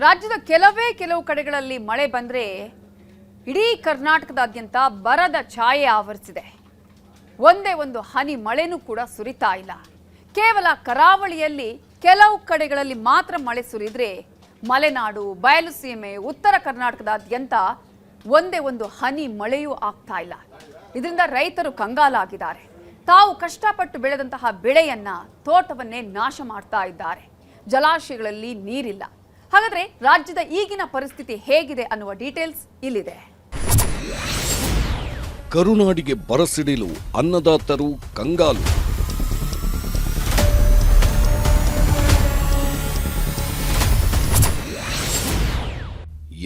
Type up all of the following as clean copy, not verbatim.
ರಾಜ್ಯದ ಕೆಲವು ಕಡೆಗಳಲ್ಲಿ ಮಳೆ ಬಂದ್ರೆ ಇಡೀ ಕರ್ನಾಟಕದಾದ್ಯಂತ ಬರದ ಛಾಯೆ ಆವರಿಸಿದೆ. ಒಂದೇ ಒಂದು ಹನಿ ಮಳೆನೂ ಕೂಡ ಸುರಿತಾ ಇಲ್ಲ. ಕೇವಲ ಕರಾವಳಿಯಲ್ಲಿ ಕೆಲವು ಕಡೆಗಳಲ್ಲಿ ಮಾತ್ರ ಮಳೆ ಸುರಿದ್ರೆ ಮಲೆನಾಡು, ಬಯಲುಸೀಮೆ, ಉತ್ತರ ಕರ್ನಾಟಕದಾದ್ಯಂತ ಒಂದೇ ಒಂದು ಹನಿ ಮಳೆಯೂ ಆಗ್ತಾ ಇಲ್ಲ. ಇದರಿಂದ ರೈತರು ಕಂಗಾಲಾಗಿದ್ದಾರೆ. ತಾವು ಕಷ್ಟಪಟ್ಟು ಬೆಳೆದಂತಹ ಬೆಳೆಯನ್ನ, ತೋಟವನ್ನೇ ನಾಶ ಮಾಡ್ತಾ ಇದ್ದಾರೆ. ಜಲಾಶಯಗಳಲ್ಲಿ ನೀರಿಲ್ಲ. ಹಾಗಾದ್ರೆ ರಾಜ್ಯದ ಈಗಿನ ಪರಿಸ್ಥಿತಿ ಹೇಗಿದೆ ಅನ್ನುವ ಡೀಟೇಲ್ಸ್ ಇಲ್ಲಿದೆ. ಕರುನಾಡಿಗೆ ಬರಸಿಡಿಲು, ಅನ್ನದಾತರು ಕಂಗಾಲು.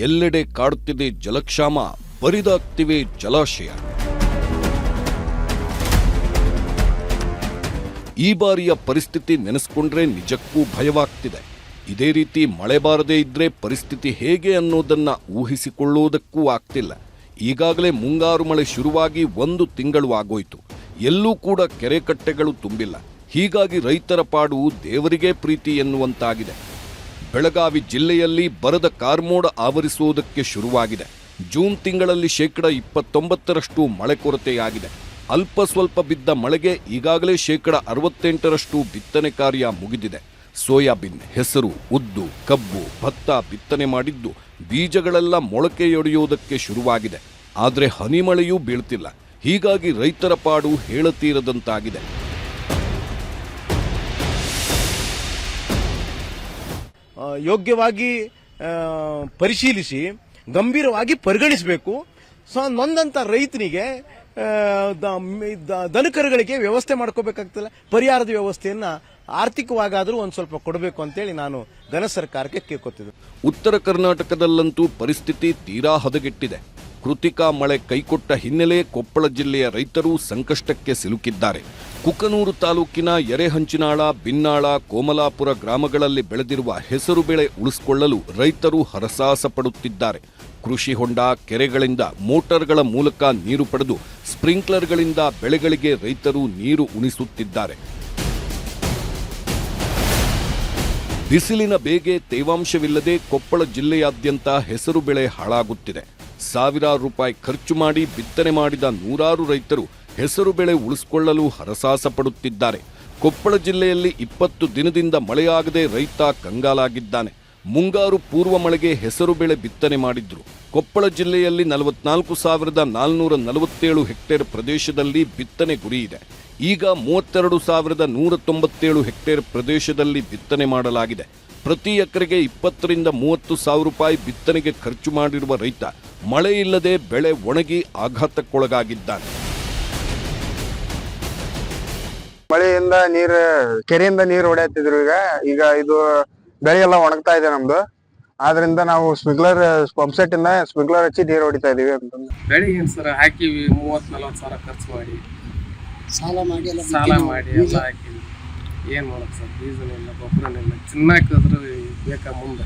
ಎಲ್ಲೆಡೆ ಕಾಡುತ್ತಿದೆ ಜಲಕ್ಷಾಮ, ಬರಿದಾಗ್ತಿವೆ ಜಲಾಶಯ. ಈ ಬಾರಿಯ ಪರಿಸ್ಥಿತಿ ನೆನೆಸ್ಕೊಂಡ್ರೆ ನಿಜಕ್ಕೂ ಭಯವಾಗ್ತಿದೆ. ಇದೇ ರೀತಿ ಮಳೆ ಬಾರದೇ ಇದ್ರೆ ಪರಿಸ್ಥಿತಿ ಹೇಗೆ ಅನ್ನೋದನ್ನ ಊಹಿಸಿಕೊಳ್ಳುವುದಕ್ಕೂ ಆಗ್ತಿಲ್ಲ. ಈಗಾಗಲೇ ಮುಂಗಾರು ಮಳೆ ಶುರುವಾಗಿ 1 ತಿಂಗಳು ಆಗೋಯ್ತು. ಎಲ್ಲೂ ಕೂಡ ಕೆರೆ ಕಟ್ಟೆಗಳು ತುಂಬಿಲ್ಲ. ಹೀಗಾಗಿ ರೈತರ ಪಾಡು ದೇವರಿಗೆ ಪ್ರೀತಿ ಎನ್ನುವಂತಾಗಿದೆ. ಬೆಳಗಾವಿ ಜಿಲ್ಲೆಯಲ್ಲಿ ಬರದ ಕಾರ್ಮೋಡ ಆವರಿಸುವುದಕ್ಕೆ ಶುರುವಾಗಿದೆ. ಜೂನ್ ತಿಂಗಳಲ್ಲಿ 29% ಮಳೆ ಕೊರತೆಯಾಗಿದೆ. ಅಲ್ಪ ಸ್ವಲ್ಪ ಬಿದ್ದ ಮಳೆಗೆ ಈಗಾಗಲೇ 68% ಬಿತ್ತನೆ ಕಾರ್ಯ ಮುಗಿದಿದೆ. ಸೋಯಾಬೀನ್, ಹೆಸರು, ಉದ್ದು, ಕಬ್ಬು, ಭತ್ತ ಬಿತ್ತನೆ ಮಾಡಿದ್ದು ಬೀಜಗಳೆಲ್ಲ ಮೊಳಕೆಯೊಡೆಯುವುದಕ್ಕೆ ಶುರುವಾಗಿದೆ. ಆದರೆ ಹನಿಮಳೆಯೂ ಬೀಳ್ತಿಲ್ಲ. ಹೀಗಾಗಿ ರೈತರ ಪಾಡು ಹೇಳತೀರದಂತಾಗಿದೆ. ಯೋಗ್ಯವಾಗಿ ಪರಿಶೀಲಿಸಿ ಗಂಭೀರವಾಗಿ ಪರಿಗಣಿಸಬೇಕು. ನೊಂದಂತ ರೈತನಿಗೆ ದನಕರುಗಳಿಗೆ ವ್ಯವಸ್ಥೆ ಮಾಡ್ಕೋಬೇಕಾಗ್ತಲ್ಲ. ಪರಿಹಾರದ ವ್ಯವಸ್ಥೆಯನ್ನ ಆರ್ಥಿಕವಾಗಾದರೂ ಒಂದು ಸ್ವಲ್ಪ ಕೊಡಬೇಕು ಅಂತೇಳಿ ನಾನು ಘನ ಸರ್ಕಾರಕ್ಕೆ ಕೇಳ್ಕೊತಿದ್ದೆ. ಉತ್ತರ ಕರ್ನಾಟಕದಲ್ಲಂತೂ ಪರಿಸ್ಥಿತಿ ತೀರಾ ಹದಗೆಟ್ಟಿದೆ. ಕೃತಿಕಾ ಮಳೆ ಕೈಕೊಟ್ಟ ಹಿನ್ನೆಲೆ ಕೊಪ್ಪಳ ಜಿಲ್ಲೆಯ ರೈತರು ಸಂಕಷ್ಟಕ್ಕೆ ಸಿಲುಕಿದ್ದಾರೆ. ಕುಕನೂರು ತಾಲೂಕಿನ ಎರೆಹಂಚಿನಾಳ, ಬಿನ್ನಾಳ, ಕೋಮಲಾಪುರ ಗ್ರಾಮಗಳಲ್ಲಿ ಬೆಳೆದಿರುವ ಹೆಸರು ಬೆಳೆ ಉಳಿಸಿಕೊಳ್ಳಲು ರೈತರು ಹರಸಾಹಸ ಪಡುತ್ತಿದ್ದಾರೆ. ಕೃಷಿ ಹೊಂಡ, ಕೆರೆಗಳಿಂದ ಮೋಟಾರ್ಗಳ ಮೂಲಕ ನೀರು ಪಡೆದು ಸ್ಪ್ರಿಂಕ್ಲರ್ಗಳಿಂದ ಬೆಳೆಗಳಿಗೆ ರೈತರು ನೀರು ಉಣಿಸುತ್ತಿದ್ದಾರೆ. ಬಿಸಿಲಿನ ಬೇಗೆ ತೇವಾಂಶವಿಲ್ಲದೆ ಕೊಪ್ಪಳ ಜಿಲ್ಲೆಯಾದ್ಯಂತ ಹೆಸರು ಬೆಳೆ ಹಾಳಾಗುತ್ತಿದೆ. ಸಾವಿರಾರು ರೂಪಾಯಿ ಖರ್ಚು ಮಾಡಿ ಬಿತ್ತನೆ ಮಾಡಿದ ನೂರಾರು ರೈತರು ಹೆಸರು ಬೆಳೆ ಉಳಿಸಿಕೊಳ್ಳಲು ಹರಸಾಹಸ ಪಡುತ್ತಿದ್ದಾರೆ. ಕೊಪ್ಪಳ ಜಿಲ್ಲೆಯಲ್ಲಿ 20 ದಿನದಿಂದ ಮಳೆಯಾಗದೆ ರೈತ ಕಂಗಾಲಾಗಿದ್ದಾನೆ. ಮುಂಗಾರು ಪೂರ್ವ ಮಳೆಗೆ ಹೆಸರು ಬೆಳೆ ಬಿತ್ತನೆ ಮಾಡಿದ್ರು. ಕೊಪ್ಪಳ ಜಿಲ್ಲೆಯಲ್ಲಿ 44,447 ಹೆಕ್ಟೇರ್ ಪ್ರದೇಶದಲ್ಲಿ ಬಿತ್ತನೆ ಗುರಿ ಇದೆ. ಈಗ 32,197 ಹೆಕ್ಟೇರ್ ಪ್ರದೇಶದಲ್ಲಿ ಬಿತ್ತನೆ ಮಾಡಲಾಗಿದೆ. ಪ್ರತಿ ಎಕರೆಗೆ 20 ರಿಂದ 30 ಸಾವಿರ ರೂಪಾಯಿ ಬಿತ್ತನೆಗೆ ಖರ್ಚು ಮಾಡಿರುವ ರೈತ ಮಳೆ ಇಲ್ಲದೆ ಬೆಳೆ ಒಣಗಿ ಆಘಾತಕ್ಕೊಳಗಾಗಿದ್ದಾನೆ. ಮಳೆಯಿಂದ ಕೆರೆಯಿಂದ ನೀರು ಹೊಡೆಯುತ್ತಿದ್ರು. ಈಗ ಇದು ಬೆಳೆ ಎಲ್ಲ ಒಣಗ್ತಾ ಇದೆ ನಮ್ದು. ಆದ್ರಿಂದ ನಾವು ಸ್ಪ್ರಿಂಕ್ಲರ್ ಪಂಪ್ಸೆಟ್ ಇಂದ ಸ್ಪ್ರಿಂಕ್ಲರ್ ಹಚ್ಚಿ ನೀರು ಹೊಡಿತಾ ಇದೀವಿ. ಬೆಳೆ ಏನ್ ಸರ್ ಹಾಕಿವಿ 30-40 ಸಾವಿರ ಖರ್ಚು ಮಾಡಿ ಸಾಲ ಮಾಡಿ ಎಲ್ಲ ಹಾಕಿವಿ. ಏನ್ ಮಾಡಕ್ ಸರ್, ಬೀಜನಿಲ್ಲ, ಗೊಬ್ಬರನಿಲ್ಲ, ಚಿನ್ನಕ್ಕಾದ್ರೂ ಬೇಕಾ ಮುಂದೆ.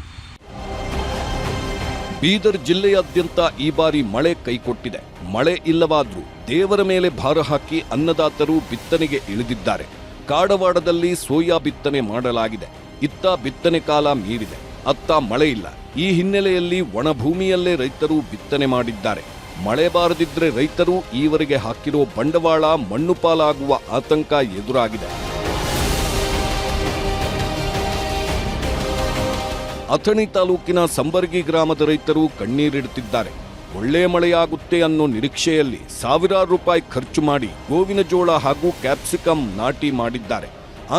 ಬೀದರ್ ಜಿಲ್ಲೆಯಾದ್ಯಂತ ಈ ಬಾರಿ ಮಳೆ ಕೈಕೊಟ್ಟಿದೆ. ಮಳೆ ಇಲ್ಲವಾದ್ರೂ ದೇವರ ಮೇಲೆ ಭಾರ ಹಾಕಿ ಅನ್ನದಾತರು ಬಿತ್ತನೆಗೆ ಇಳಿದಿದ್ದಾರೆ. ಕಾಡವಾಡದಲ್ಲಿ ಸೋಯಾ ಬಿತ್ತನೆ ಮಾಡಲಾಗಿದೆ. ಇತ್ತ ಬಿತ್ತನೆ ಕಾಲ ಮೀರಿದೆ, ಅತ್ತ ಮಳೆ ಇಲ್ಲ. ಈ ಹಿನ್ನೆಲೆಯಲ್ಲಿ ಒಣಭೂಮಿಯಲ್ಲೇ ರೈತರು ಬಿತ್ತನೆ ಮಾಡಿದ್ದಾರೆ. ಮಳೆ ಬಾರದಿದ್ರೆ ರೈತರು ಈವರೆಗೆ ಹಾಕಿರೋ ಬಂಡವಾಳ ಮಣ್ಣು ಪಾಲಾಗುವ ಆತಂಕ ಎದುರಾಗಿದೆ. ಅಥಣಿ ತಾಲೂಕಿನ ಸಂಬರ್ಗಿ ಗ್ರಾಮದ ರೈತರು ಕಣ್ಣೀರಿಡುತ್ತಿದ್ದಾರೆ. ಒಳ್ಳೆ ಮಳೆಯಾಗುತ್ತೆ ಅನ್ನೋ ನಿರೀಕ್ಷೆಯಲ್ಲಿ ಸಾವಿರಾರು ರೂಪಾಯಿ ಖರ್ಚು ಮಾಡಿ ಗೋವಿನ ಜೋಳ ಹಾಗೂ ಕ್ಯಾಪ್ಸಿಕಮ್ ನಾಟಿ ಮಾಡಿದ್ದಾರೆ.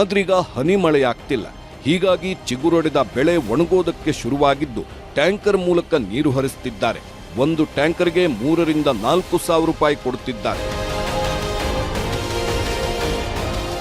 ಆದ್ರೀಗ ಹನಿ ಮಳೆಯಾಗ್ತಿಲ್ಲ. ಹೀಗಾಗಿ ಚಿಗುರೊಡೆದ ಬೆಳೆ ಒಣಗೋದಕ್ಕೆ ಶುರುವಾಗಿದ್ದು ಟ್ಯಾಂಕರ್ ಮೂಲಕ ನೀರು ಹರಿಸುತ್ತಿದ್ದಾರೆ. ಒಂದು ಟ್ಯಾಂಕರ್ಗೆ 3 ರಿಂದ 4 ಸಾವಿರ ರೂಪಾಯಿ ಕೊಡುತ್ತಿದ್ದಾರೆ.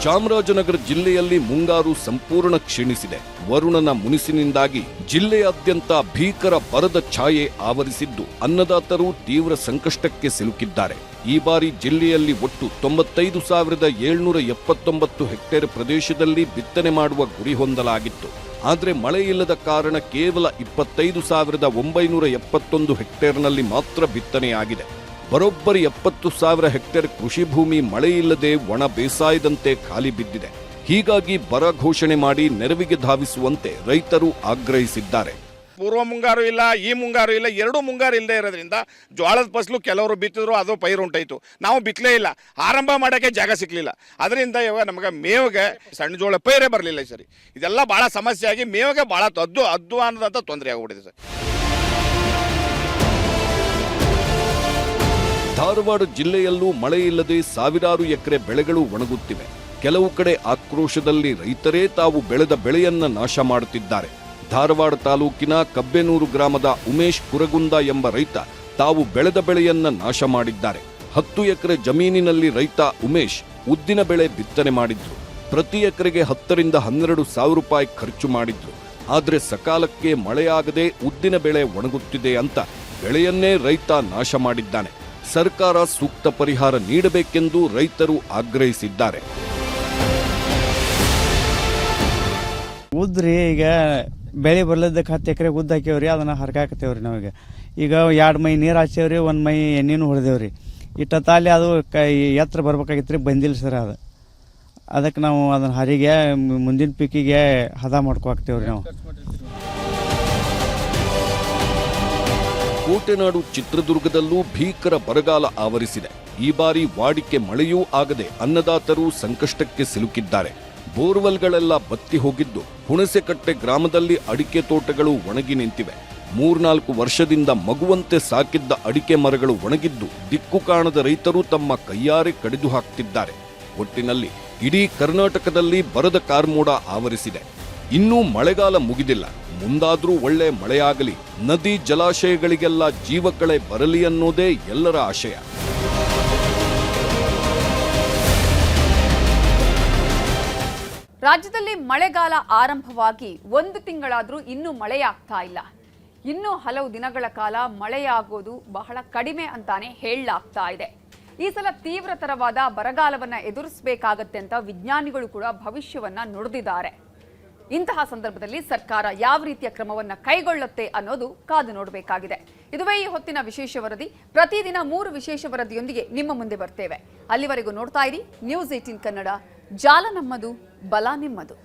ಚಾಮರಾಜನಗರ ಜಿಲ್ಲೆಯಲ್ಲಿ ಮುಂಗಾರು ಸಂಪೂರ್ಣ ಕ್ಷೀಣಿಸಿದೆ. ವರುಣನ ಮುನಿಸಿನಿಂದಾಗಿ ಜಿಲ್ಲೆಯಾದ್ಯಂತ ಭೀಕರ ಬರದ ಛಾಯೆ ಆವರಿಸಿದ್ದು ಅನ್ನದಾತರು ತೀವ್ರ ಸಂಕಷ್ಟಕ್ಕೆ ಸಿಲುಕಿದ್ದಾರೆ. ಈ ಬಾರಿ ಜಿಲ್ಲೆಯಲ್ಲಿ ಒಟ್ಟು 95,779 ಹೆಕ್ಟೇರ್ ಪ್ರದೇಶದಲ್ಲಿ ಬಿತ್ತನೆ ಮಾಡುವ ಗುರಿ ಹೊಂದಲಾಗಿತ್ತು. ಆದರೆ ಮಳೆ ಇಲ್ಲದ ಕಾರಣ ಕೇವಲ 25,971 ಹೆಕ್ಟೇರ್ನಲ್ಲಿ ಮಾತ್ರ ಬಿತ್ತನೆಯಾಗಿದೆ. ಬರೋಬ್ಬರಿ 70,000 ಹೆಕ್ಟೇರ್ ಕೃಷಿ ಭೂಮಿ ಮಳೆಯಿಲ್ಲದೆ ಒಣ ಬೇಸಾಯದಂತೆ ಖಾಲಿ ಬಿದ್ದಿದೆ. ಹೀಗಾಗಿ ಬರ ಘೋಷಣೆ ಮಾಡಿ ನೆರವಿಗೆ ಧಾವಿಸುವಂತೆ ರೈತರು ಆಗ್ರಹಿಸಿದ್ದಾರೆ. ಪೂರ್ವ ಮುಂಗಾರು ಇಲ್ಲ, ಈ ಮುಂಗಾರು ಇಲ್ಲ, ಎರಡೂ ಮುಂಗಾರು ಇಲ್ಲದೆ ಇರೋದ್ರಿಂದ ಜೋಳದ ಫಸಲು ಕೆಲವರು ಬಿತ್ತಿದ್ರು, ಅದು ಪೈರು ಉಂಟಾಯಿತು. ನಾವು ಬಿತ್ತಲೇ ಇಲ್ಲ, ಆರಂಭ ಮಾಡೋಕ್ಕೆ ಜಾಗ ಸಿಕ್ಕಲಿಲ್ಲ. ಅದರಿಂದ ಇವಾಗ ನಮಗೆ ಮೇವಿಗೆ ಸಣ್ಣ ಜೋಳ ಪೈರೇ ಬರಲಿಲ್ಲ ಸರಿ. ಇದೆಲ್ಲ ಭಾಳ ಸಮಸ್ಯೆ ಆಗಿ ಮೇವಿಗೆ ಭಾಳ ಅಧ್ವಾನದಂಥ ತೊಂದರೆ ಆಗಿಬಿಟ್ಟಿದೆ ಸರ್. ಧಾರವಾಡ ಜಿಲ್ಲೆಯಲ್ಲೂ ಮಳೆ ಇಲ್ಲದೆ ಸಾವಿರಾರು ಎಕರೆ ಬೆಳೆಗಳು ಒಣಗುತ್ತಿವೆ. ಕೆಲವು ಕಡೆ ಆಕ್ರೋಶದಲ್ಲಿ ರೈತರೇ ತಾವು ಬೆಳೆದ ಬೆಳೆಯನ್ನ ನಾಶ ಮಾಡುತ್ತಿದ್ದಾರೆ. ಧಾರವಾಡ ತಾಲೂಕಿನ ಕಬ್ಬೆನೂರು ಗ್ರಾಮದ ಉಮೇಶ್ ಕುರಗುಂದ ಎಂಬ ರೈತ ತಾವು ಬೆಳೆದ ಬೆಳೆಯನ್ನ ನಾಶ ಮಾಡಿದ್ದಾರೆ. 10 ಎಕರೆ ಜಮೀನಿನಲ್ಲಿ ರೈತ ಉಮೇಶ್ ಉದ್ದಿನ ಬೆಳೆ ಬಿತ್ತನೆ ಮಾಡಿದ್ರು. ಪ್ರತಿ ಎಕರೆಗೆ 10 ರಿಂದ 12 ಸಾವಿರ ರೂಪಾಯಿ ಖರ್ಚು ಮಾಡಿದ್ರು. ಆದರೆ ಸಕಾಲಕ್ಕೆ ಮಳೆಯಾಗದೆ ಉದ್ದಿನ ಬೆಳೆ ಒಣಗುತ್ತಿದೆ ಅಂತ ಬೆಳೆಯನ್ನೇ ರೈತ ನಾಶ ಮಾಡಿದ್ದಾನೆ. ಸರ್ಕಾರ ಸೂಕ್ತ ಪರಿಹಾರ ನೀಡಬೇಕೆಂದು ರೈತರು ಆಗ್ರಹಿಸಿದ್ದಾರೆ. ಉದ್ರಿ ಈಗ ಬೆಳೆ ಬರ್ಲದಕ್ಕೆ 10 ಎಕರೆ ಉದ್ದು ಹಾಕ್ಯವ್ರಿ, ಅದನ್ನು ಹರ್ಕಾಕತ್ತೇವ್ರಿ. ನಾವೀಗ ಈಗ 2 ಮೈ ನೀರು ಹಾಕ್ಸೇವ್ರಿ, 1 ಮೈ ಎಣ್ಣೆನೂ ಹೊಡೆದೇವ್ರಿ. ಇಟ್ಟ ತಾಲಿ ಅದು ಎತ್ತರ ಬರ್ಬೇಕಾಗಿತ್ತು ರೀ, ಬಂದಿಲ್ಲ ಸರ್. ಅದಕ್ಕೆ ನಾವು ಅದನ್ನು ಹರಿಗೆ ಮುಂದಿನ ಪೀಕಿಗೆ ಹದ ಮಾಡ್ಕೋಕ್ತೇವ್ರಿ ನಾವು. ಕೋಟೆನಾಡು ಚಿತ್ರದುರ್ಗದಲ್ಲೂ ಭೀಕರ ಬರಗಾಲ ಆವರಿಸಿದೆ. ಈ ಬಾರಿ ವಾಡಿಕೆ ಮಳೆಯೂ ಆಗದೆ ಅನ್ನದಾತರು ಸಂಕಷ್ಟಕ್ಕೆ ಸಿಲುಕಿದ್ದಾರೆ. ಬೋರ್ವೆಲ್ಗಳೆಲ್ಲ ಬತ್ತಿ ಹೋಗಿದ್ದು, ಹುಣಸೆಕಟ್ಟೆ ಗ್ರಾಮದಲ್ಲಿ ಅಡಿಕೆ ತೋಟಗಳು ಒಣಗಿ ನಿಂತಿವೆ. 3-4 ವರ್ಷದಿಂದ ಮಗುವಂತೆ ಸಾಕಿದ್ದ ಅಡಿಕೆ ಮರಗಳು ಒಣಗಿದ್ದು, ದಿಕ್ಕು ಕಾಣದ ರೈತರು ತಮ್ಮ ಕೈಯಾರೆ ಕಡಿದು ಹಾಕ್ತಿದ್ದಾರೆ. ಒಟ್ಟಿನಲ್ಲಿ ಇಡೀ ಕರ್ನಾಟಕದಲ್ಲಿ ಬರದ ಕಾರ್ಮೋಡ ಆವರಿಸಿದೆ. ಇನ್ನೂ ಮಳೆಗಾಲ ಮುಗಿದಿಲ್ಲ. ಮುಂದಾದ್ರೂ ಒಳ್ಳೆ ಮಳೆಯಾಗಲಿ, ನದಿ ಜಲಾಶಯಗಳಿಗೆಲ್ಲ ಜೀವಕಳೆ ಬರಲಿ ಅನ್ನೋದೇ ಎಲ್ಲರ ಆಶಯ. ರಾಜ್ಯದಲ್ಲಿ ಮಳೆಗಾಲ ಆರಂಭವಾಗಿ 1 ತಿಂಗಳಾದ್ರೂ ಇನ್ನೂ ಮಳೆಯಾಗ್ತಾ ಇಲ್ಲ. ಇನ್ನೂ ಹಲವು ದಿನಗಳ ಕಾಲ ಮಳೆಯಾಗೋದು ಬಹಳ ಕಡಿಮೆ ಅಂತಾನೆ ಹೇಳಲಾಗ್ತಾ ಇದೆ. ಈ ಸಲ ತೀವ್ರತರವಾದ ಬರಗಾಲವನ್ನ ಎದುರಿಸಬೇಕಾಗತ್ತೆ ಅಂತ ವಿಜ್ಞಾನಿಗಳು ಕೂಡ ಭವಿಷ್ಯವನ್ನ ನುಡಿದಿದ್ದಾರೆ. ಇಂತಹ ಸಂದರ್ಭದಲ್ಲಿ ಸರ್ಕಾರ ಯಾವ ರೀತಿಯ ಕ್ರಮವನ್ನ ಕೈಗೊಳ್ಳುತ್ತೆ ಅನ್ನೋದು ಕಾದು ನೋಡಬೇಕಾಗಿದೆ. ಇದುವೇ ಈ ಹೊತ್ತಿನ ವಿಶೇಷ ವರದಿ. ಪ್ರತಿದಿನ 3 ವಿಶೇಷ ವರದಿಯೊಂದಿಗೆ ನಿಮ್ಮ ಮುಂದೆ ಬರ್ತೇವೆ. ಅಲ್ಲಿವರೆಗೂ ನೋಡ್ತಾ ಇರಿ ನ್ಯೂಸ್ 18 ಕನ್ನಡ. ಜಾಲ ನಮ್ಮದು, ಬಲ ನಿಮ್ಮದು.